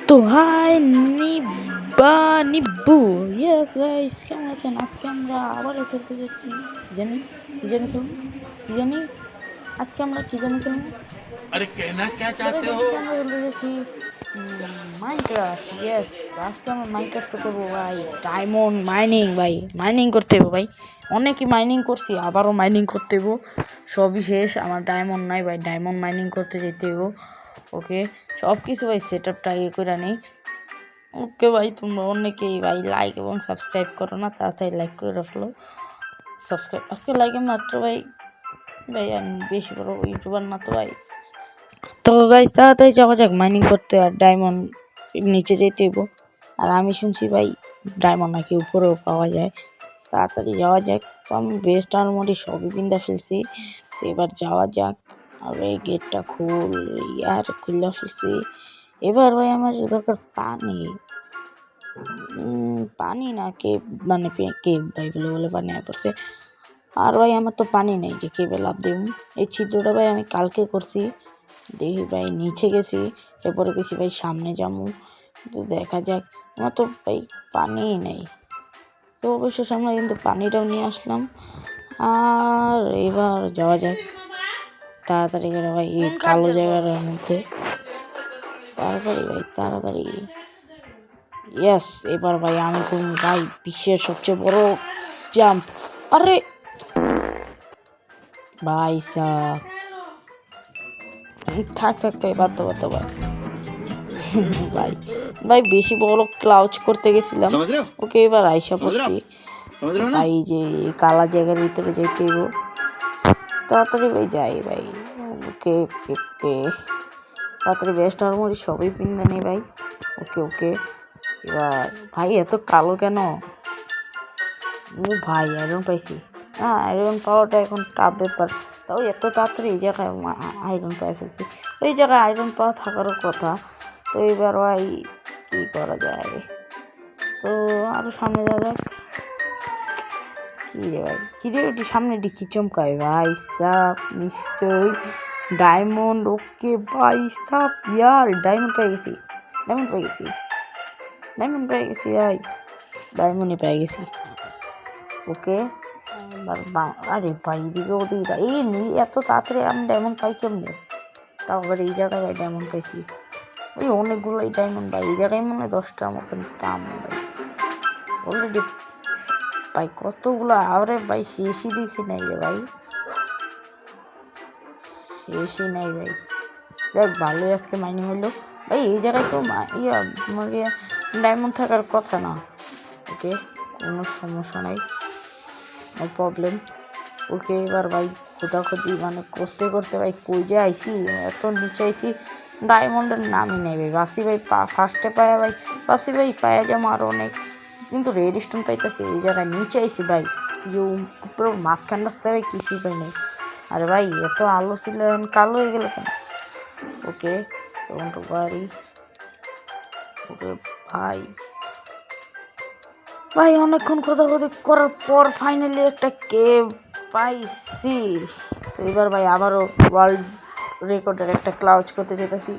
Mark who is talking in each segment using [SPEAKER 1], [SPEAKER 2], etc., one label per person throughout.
[SPEAKER 1] তো high নিব্বু yes guys, কেমন আছেন? আজকে আমরা আবারও খেলতে যাচ্ছি। কি জানি খেলুন, কি জানি আজকে আমরা কি জানি খেলুন।
[SPEAKER 2] अरे कहना क्या
[SPEAKER 1] তো
[SPEAKER 2] चाहते हो?
[SPEAKER 1] আজকে আমরা খেলতে যাচ্ছি মাইনক্রাফট। ইয়েস, আজকে আমরা মাইনক্রাফট করবো ভাই। ডায়মন্ড মাইনিং ভাই, মাইনিং করতে হবে ভাই। অনেকই মাইনিং করছি, আবারও মাইনিং করতে হবো। সবই শেষ, আমার ডায়মন্ড নাই ভাই। ডায়মন্ড মাইনিং করতে যেতে হবো। ওকে, সব কিছু ভাই সেট আপটা ইয়ে করে নেই। ওকে ভাই, তোমরা অনেকেই ভাই লাইক এবং সাবস্ক্রাইব করো না, তাড়াতাড়ি লাইক করে ফেলো, সাবস্ক্রাইব। আজকে লাইকে মাত্র ভাই ভাই আমি বেশি বড় ইউটিউবার না তো ভাই। তো ভাই তাড়াতাড়ি যাওয়া যাক মাইনিং করতে, আর ডায়মন্ড নিচে যেতে হইব। আর আমি শুনছি ভাই ডায়মন্ড নাকি উপরেও পাওয়া যায়। তাড়াতাড়ি যাওয়া যাক। তো আমি বেস্ট আর্মরি সবই কিনতে ফেলছি, তো এবার যাওয়া যাক। আর এই গেটটা খুললে ফেলছি। এবার ভাই আমার দরকার পানি। পানি না কেভ, মানে কেভ ভাই বলে পানি পড়ছে। আর ভাই আমার তো পানি নেই যে কেবে লাভ দেব। এই ছিদ্রটা ভাই আমি কালকে করছি। দেখি ভাই নিচে গেছি, এরপরে গেছি ভাই সামনে যাবো, তো দেখা যাক। আমার তো ভাই পানিই নেই, তো অবশ্য সামনে কিন্তু পানিটাও নিয়ে আসলাম। আর এবার যাওয়া যাক তাড়াতাড়ি করে ভাই এই কালো জায়গাটার মধ্যে। তাড়াতাড়ি ভাই তাড়াতাড়ি। ইয়েস, এবার ভাই আমি করব ভাই বিশ্বের সবচেয়ে বড় জাম্প। আরে ভাই সাহ, থাক ভাই, বাদ ভাই। ভাই ভাই বেশি বড় ক্লাউচ করতে গেছিলাম। ওকে, এবার আইসা পড়ছি ভাই, যে কালা জায়গার ভিতরে যেতে হইব। তাড়াতাড়ি ভাই যাই ভাই। ওকে ওকে ওকে, তাড়াতাড়ি বেস্ট আর্মরি সবই পিনবে নেই ভাই। ওকে ওকে, এবার ভাই এত কালো কেন? ও ভাই আয়রন পাইছি। না, আয়রন পাওয়াটা এখন টাফ ব্যাপার। তাও এত তাড়াতাড়ি এই জায়গায় আয়রন পাই ফেলছি। ওই জায়গায় আয়রন পাওয়া থাকারও কথা। তো এবার ভাই কী করা যায়? তো আরও সামনে যাওয়া যাক। কী রে ভাই, কী রে ওটি সামনে ডিকি চমকায় ভাই সাপ, নিশ্চয়ই ডায়মন্ড। ওকে ভাই সাপ, ইয়ার ডায়মন্ড পেয়ে গেছি, ডায়মন্ড পেয়ে গেছি, ডায়মন্ড পেয়ে গেছি গাইস, ডায়মন্ডই পেয়ে গেছি। ওকে, আরে ভাই এদিকে ওদিকে ভাই এত তাড়াতাড়ি আমি ডায়মন্ড পাই কেমনে? তাও আবার এই জায়গায় ভাই ডায়মন্ড পাইছি। ওই অনেকগুলোই ডায়মন্ড ভাই, এই জায়গায় মনে হয় 10টার মতন পাম ভাই অলরেডি। ভাই কতগুলো, আরে ভাই শেষই দেখি নাই রে ভাই, শেষই নাই ভাই। দেখ ভালোই আজকে মাইনিং হলো ভাই। এই জায়গায় তো ডায়মন্ড থাকার কথা না। ওকে, কোনো সমস্যা নাই, নো প্রবলেম। ওকে, এবার ভাই খোঁজাখুঁজি মানে করতে করতে ভাই কই যে আইসি, এত নিচে আইসি, ডায়মন্ডের নামই নেই ভাই। ভাবছি ভাই ফার্স্টে পায়া ভাই, ভাবছি ভাই পায়া যাবো আরও অনেক, কিন্তু রেড স্টোন পাইতেছি। এই জায়গায় নিচে আইসি ভাই, পুরো মাঝখান রাস্তায় ভাই কিছুই পাই নাই। আরে ভাই এত আলো ছিল, কালো হয়ে গেল কেন? ওকে, তখন তো বাড়ি। ওকে ভাই, ভাই অনেকক্ষণ খোঁজাখুঁজি করার পর ফাইনালি একটা কেভ পাইছি। তো এবার ভাই আবারও ওয়ার্ল্ড রেকর্ডের একটা ক্লাউচ করতে যেতেছি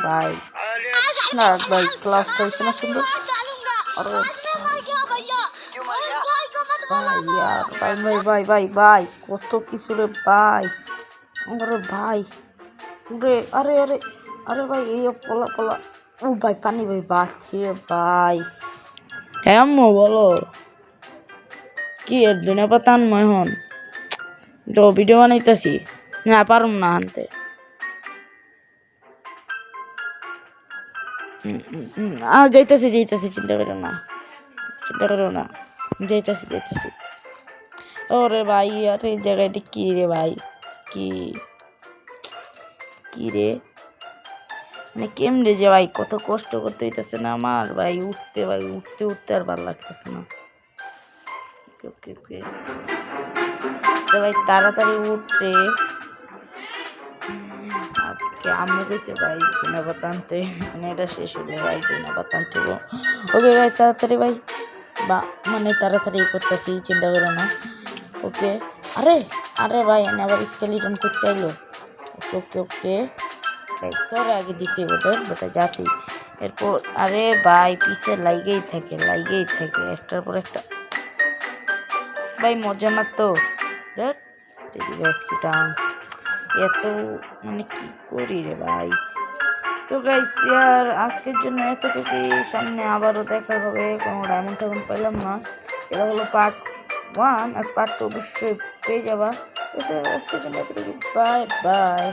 [SPEAKER 1] ভাই। না ভাই, ক্লাউচটা হচ্ছে না সুন্দর। আরে ভাই ইয়ার ভাই ভাই ভাই ভাই ভাই কত কিছু রে ভাই। আরে ভাই, রে আরে আরে আরে ভাই এই পলা পলা। ও ভাই পানি ভাই বাঁচছি রে ভাই। হ্যাঁ বলো, কি এর দুনিয়া পাতান মহন তো ভিডিও বানাইতেছি না, পারুম না আনতে। যাইতেছি, চিন্তা করো না, চিন্তা করো না, যাইতেছি। ওরে ভাই, আরে এই জায়গাটা কি রে ভাই, কি কি রে, মানে কেমনে যে ভাই কত কষ্ট করতে হইতেছে না আমার ভাই, উঠতে আর ভালো লাগতেছে না। ওকে ওকে ওকে, ভাই তাড়াতাড়ি উঠে। আজকে আম্মু গেছে ভাই ধন্যবাদ আনতে, মানে এটা শেষ হলে ভাই ধন্যবাদ আনতে। ওকে ভাই তাড়াতাড়ি ভাই, বা মানে তাড়াতাড়ি করতেছি, চিন্তা করো না। ওকে, আরে আরে ভাই এনে আবার স্কেলিটন করতে এলো। ওকে ওকে ওকে, দেখ তোর আগে দিতে ওদের বেটা জাতি এরপর আরে ভাই পিছে লাইগেই থাকে একটার পর একটা ভাই মজা না তো দেখ রেস্কিটা এত মানে কি করি রে ভাই। তো গাইস ইয়ার আজকের জন্য এতটুকুই, সামনে আবারও দেখা হবে, কোনো ডায়মন্ড টাইমন্ড পেলাম না। এটা হলো পার্ট 1 আর পার্ট 2 অবশ্যই পেয়ে যাবা। আজকের জন্য এতটুকু, বাই বাই।